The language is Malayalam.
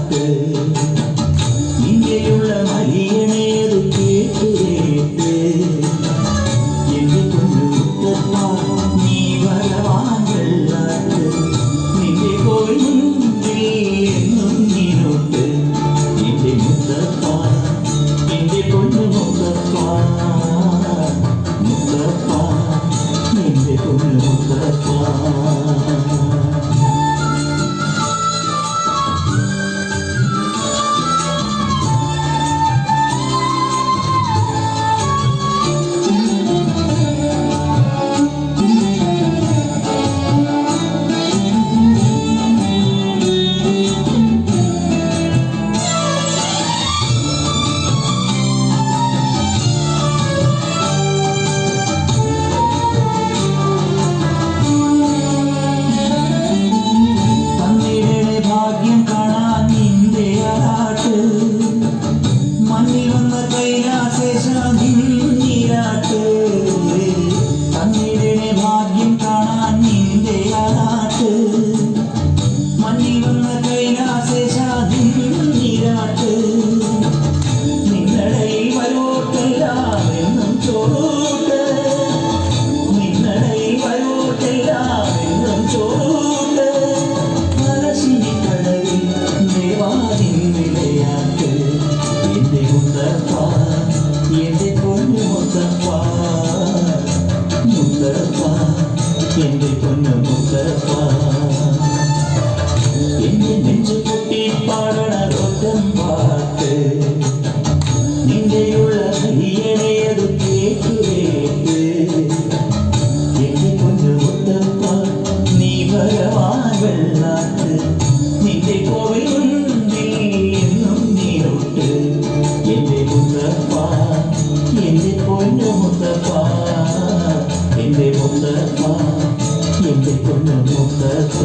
പാട്ട് നിന്റെയുള്ള മലിയണേത് കേട്ട് എന്റെ പൊന്നുമുത്തപ്പ നീ വരവാൻ വെള്ളാട്ട് നിന്റെ കോവിൽ മുൻപിൽ എന്നും നീനോട്ട് എന്റെ മുത്തപ്പ എന്റെ പൊന്നുമുത്തപ്പ മുത്തപ്പ എന്റെ പൊന്നുമുത്തപ്പ എന്റെ പൊന്നുമുത്തപ്പ എന്റെ നെഞ്ചു പൊട്ടി പാടണ ഒറ്റം പാട്ട് നിന്റെയുള്ള ഹരിയണയത് കേട്ട് എന്റെ പൊന്നുമുത്തപ്പ നീ വരവാൻ വെള്ളാട്ട് നിന്റെ കോവിൽ മുൻപിൽ എന്നും നീരോട്ട് എന്റെ മുത്തപ്പ എന്റെ പൊന്നുമുത്തപ്പ എന്റെ മുത്തപ്പ എന്റെ പൊന്നുമുത്തപ്പ